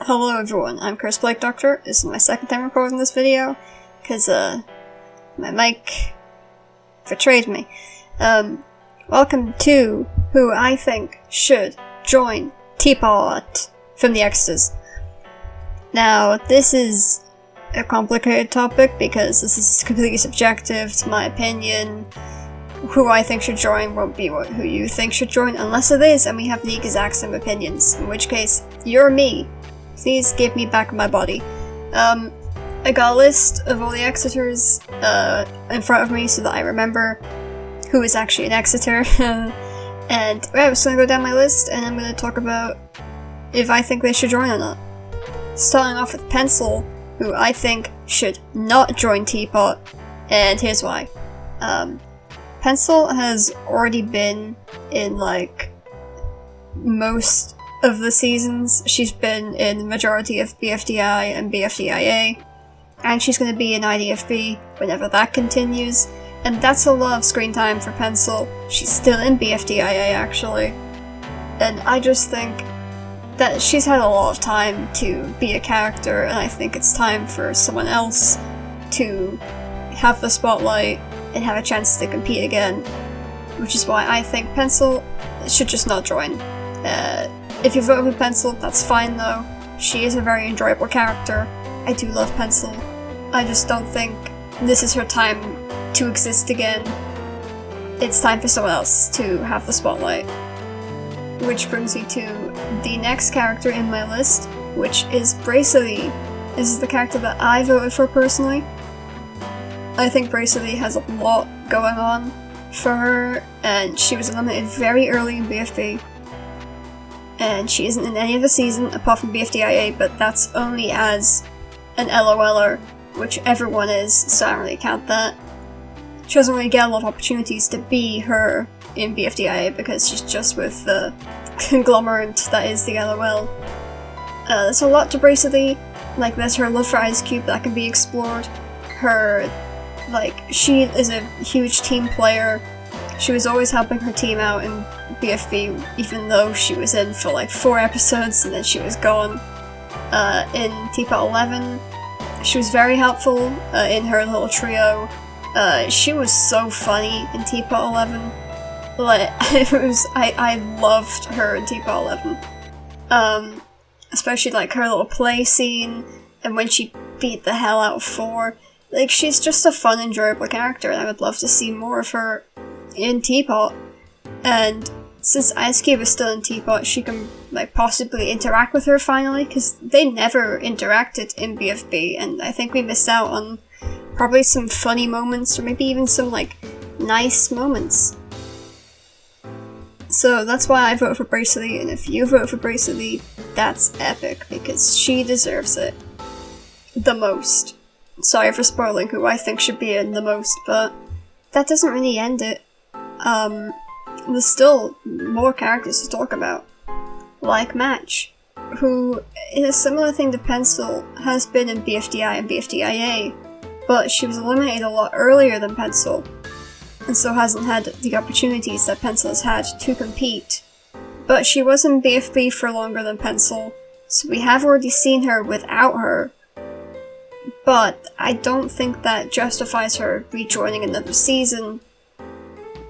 Hello everyone, I'm Chris Blake Doctor. This is my second time recording this video, because, my mic betrayed me. Welcome to who I think should join TPOT from the extras. Now, this is a complicated topic because this is completely subjective, it's my opinion. Who I think should join won't be who you think should join, unless it is and we have the exact same opinions, in which case, you're me. Please give me back my body. I got a list of all the exitors in front of me so that I remember who is actually an exitor. And I was gonna go down my list and I'm gonna talk about if I think they should join or not. Starting off with Pencil, who I think should not join TPOT, and here's why. Pencil has already been in, like, most of the seasons. She's been in the majority of BFDI and BFDIA, and she's going to be in IDFB whenever that continues, and that's a lot of screen time for Pencil. She's still in BFDIA, actually, and I just think that she's had a lot of time to be a character, and I think it's time for someone else to have the spotlight and have a chance to compete again, which is why I think Pencil should just not join. If you vote for Pencil, that's fine though. She is a very enjoyable character. I do love Pencil. I just don't think this is her time to exist again. It's time for someone else to have the spotlight. Which brings me to the next character in my list, which is Braclety. This is the character that I voted for personally. I think Braclety has a lot going on for her, and she was eliminated very early in BFB. And she isn't in any of the season apart from BFDIA, but that's only as an LOLer, which everyone is, so I don't really count that. She doesn't really get a lot of opportunities to be her in BFDIA because she's just with the conglomerate that is the LOL. There's a lot to Braclety, like there's her love for Ice Cube that can be explored, she is a huge team player. She was always helping her team out in BFB, even though she was in for like 4 episodes and then she was gone. In TPOT 11, she was very helpful in her little trio. She was so funny in TPOT 11. I loved her in TPOT 11. Especially like her little play scene, and when she beat the hell out of 4. Like, she's just a fun, enjoyable character, and I would love to see more of her in TPOT. And since Ice Cube is still in TPOT, she can, like, possibly interact with her finally, because they never interacted in BFB, and I think we missed out on probably some funny moments, or maybe even some, like, nice moments. So that's why I vote for Braclety, and if you vote for Braclety, that's epic, because she deserves it the most. Sorry for spoiling who I think should be in the most, but that doesn't really end it. There's still more characters to talk about, like Match, who, in a similar thing to Pencil, has been in BFDI and BFDIA, but she was eliminated a lot earlier than Pencil, and so hasn't had the opportunities that Pencil has had to compete. But she was in BFB for longer than Pencil, so we have already seen her without her. But I don't think that justifies her rejoining another season,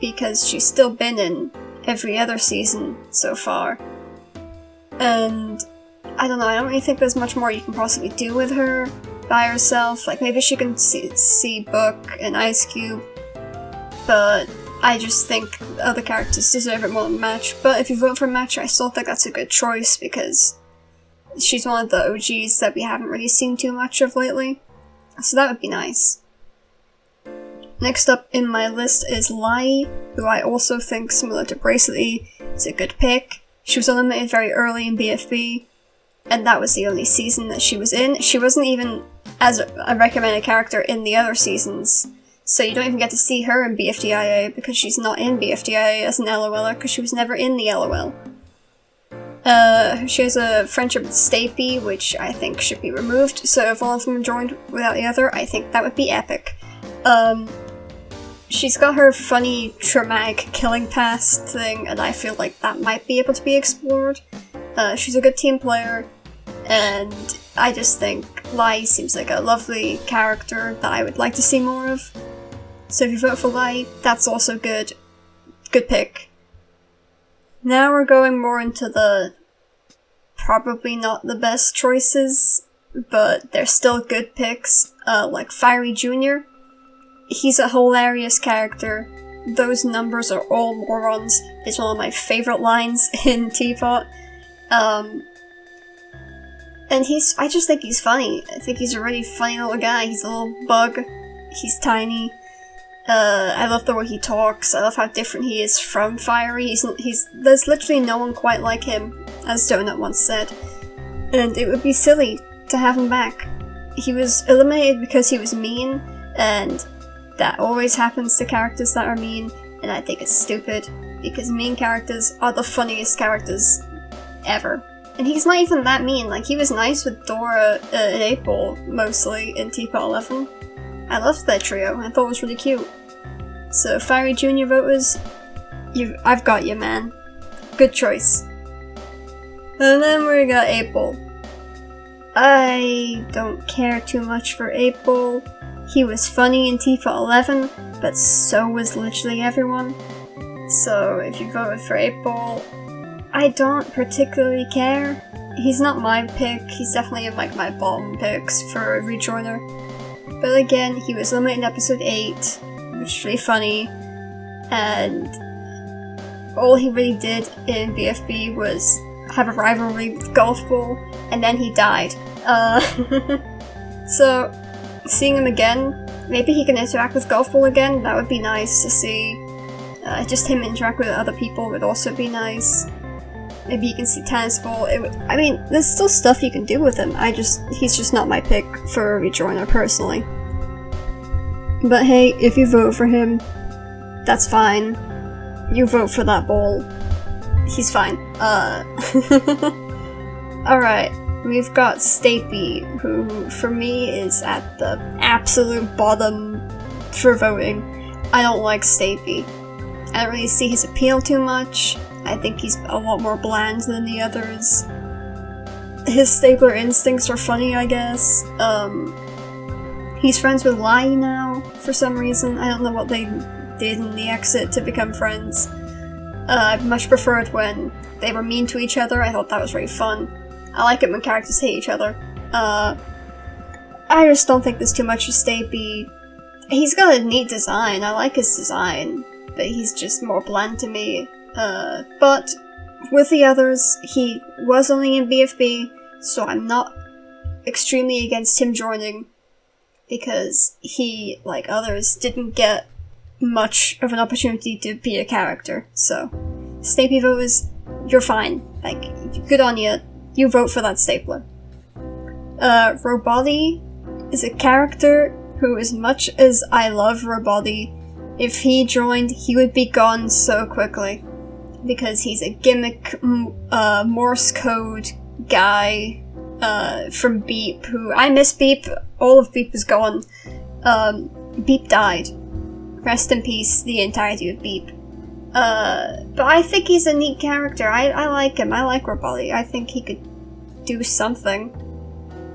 because she's still been in every other season so far. And I don't know, I don't really think there's much more you can possibly do with her by herself. Like, maybe she can see Book and Ice Cube, but I just think other characters deserve it more than Match. But if you vote for Match, I still think that's a good choice, because she's one of the OGs that we haven't really seen too much of lately, so that would be nice. Next up in my list is Lai, who I also think, similar to Braclety, is a good pick. She was eliminated very early in BFB, and that was the only season that she was in. She wasn't even as a recommended character in the other seasons, so you don't even get to see her in BFDIA because she's not in BFDIA as an LOLer because she was never in the LOL. She has a friendship with Stapy, which I think should be removed, so if one of them joined without the other, I think that would be epic. She's got her funny, traumatic killing past thing, and I feel like that might be able to be explored. She's a good team player, and I just think Lai seems like a lovely character that I would like to see more of. So if you vote for Lai, that's also good. Good pick. Now we're going more into the probably not the best choices, but they're still good picks, like Firey Jr. He's a hilarious character. Those numbers are all morons. It's one of my favorite lines in TPOT. And I just think he's funny. I think he's a really funny little guy. He's a little bug. He's tiny. I love the way he talks. I love how different he is from Firey. There's literally no one quite like him, as Donut once said. And it would be silly to have him back. He was eliminated because he was mean, and that always happens to characters that are mean, and I think it's stupid, because mean characters are the funniest characters ever. And he's not even that mean. Like, he was nice with Dora and April, mostly, in TPOT 11. I loved that trio. I thought it was really cute. So, Firey Jr. voters, I've got you, man. Good choice. And then we got April. I don't care too much for April. He was funny in TPOT 11, but so was literally everyone. So, if you voted for April, I don't particularly care. He's not my pick. He's definitely in like my bottom picks for a rejoiner. But again, he was eliminated in episode 8, which is really funny, and all he really did in BFB was have a rivalry with Golf Ball, and then he died. So, seeing him again, maybe he can interact with Golf Ball again. That would be nice to see. Just him interact with other people would also be nice. Maybe you can see Tennis Ball. I mean, there's still stuff you can do with him. He's just not my pick for a rejoiner, personally. But hey, if you vote for him, that's fine. You vote for that ball. He's fine. Alright, we've got Stapy, who, for me, is at the absolute bottom for voting. I don't like Stapy. I don't really see his appeal too much. I think he's a lot more bland than the others. His stapler instincts are funny, I guess. He's friends with Lai now, for some reason. I don't know what they did in the exit to become friends. I much preferred when they were mean to each other. I thought that was really fun. I like it when characters hate each other. I just don't think there's too much of Stapy. He's got a neat design. I like his design, but he's just more bland to me. But with the others, he was only in BFB, so I'm not extremely against him joining, because he, like others, didn't get much of an opportunity to be a character. So, Stapy voters, you're fine. Like, good on you. You vote for that stapler. Roboty is a character who, as much as I love Roboty, if he joined, he would be gone so quickly. Because he's a gimmick, Morse code guy, from Beep, who, I miss Beep, all of Beep is gone. Beep died. Rest in peace, the entirety of Beep. But I think he's a neat character. I like him, I like Roboty. I think he could do something.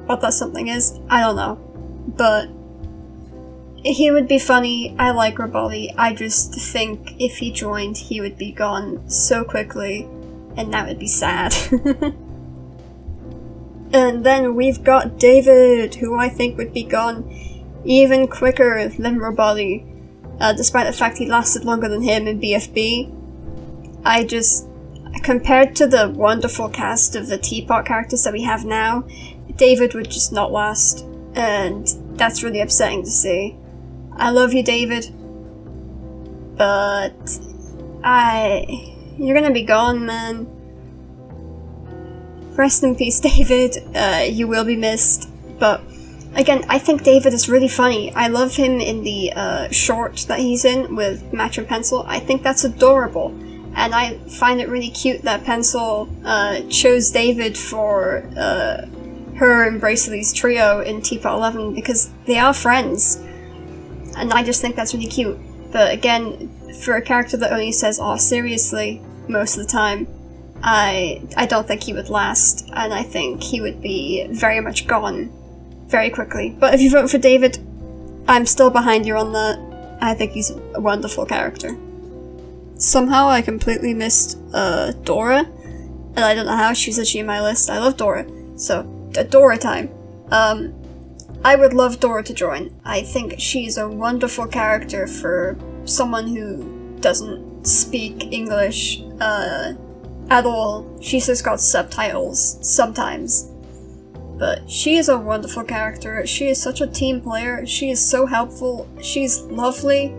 What that something is, I don't know. But he would be funny. I like Braclety. I just think if he joined, he would be gone so quickly, and that would be sad. And then we've got David, who I think would be gone even quicker than Braclety, despite the fact he lasted longer than him in BFB. Compared to the wonderful cast of the TPOT characters that we have now, David would just not last, and that's really upsetting to see. I love you, David, but you're gonna be gone, man. Rest in peace, David. You will be missed, but again, I think David is really funny. I love him in the short that he's in with Match and Pencil. I think that's adorable, and I find it really cute that Pencil chose David for her and Braclety's trio in TPOT 11, because they are friends. And I just think that's really cute. But again, for a character that only says, "Aw, seriously," most of the time, I don't think he would last, and I think he would be very much gone very quickly. But if you vote for David, I'm still behind you on that. I think he's a wonderful character. Somehow I completely missed Dora, and I don't know how she's actually in my list. I love Dora, so Dora time. I would love Dora to join. I think she's a wonderful character for someone who doesn't speak English at all. She's just got subtitles sometimes. But she is a wonderful character. She is such a team player. She is so helpful. She's lovely.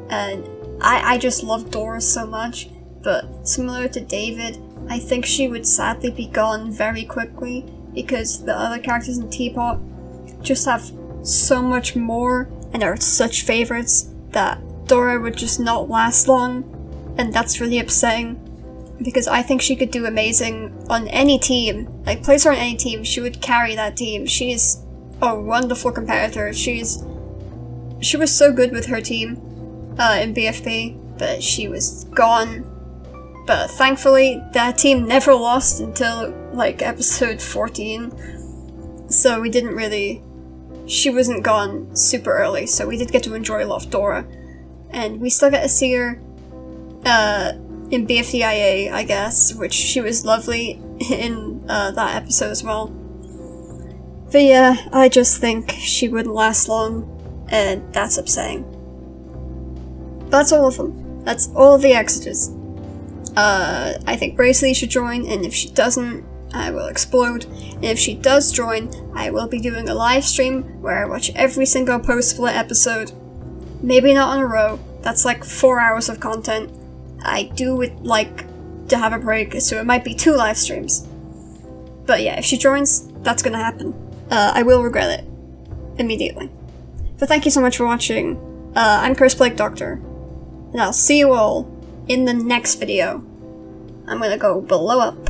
And I just love Dora so much. But similar to David, I think she would sadly be gone very quickly because the other characters in TPOT just have so much more and are such favorites that Dora would just not last long. And that's really upsetting. Because I think she could do amazing on any team. Like, place her on any team, she would carry that team. She's a wonderful competitor. She was so good with her team in BFP, but she was gone. But thankfully, that team never lost until, like, episode 14. So we didn't really... She wasn't gone super early, so we did get to enjoy a lot of Dora. And we still get to see her in BFDIA, I guess, which she was lovely in that episode as well. But yeah, I just think she wouldn't last long, and that's upsetting. That's all of them. That's all of the exitors. I think Braclety should join, and if she doesn't, I will explode. And if she does join, I will be doing a live stream where I watch every single post-split episode. Maybe not in a row. That's like 4 hours of content. I do like to have a break, so it might be 2 live streams. But yeah, if she joins, that's gonna happen. I will regret it immediately. But thank you so much for watching. I'm Doctor, and I'll see you all in the next video. I'm gonna go blow up.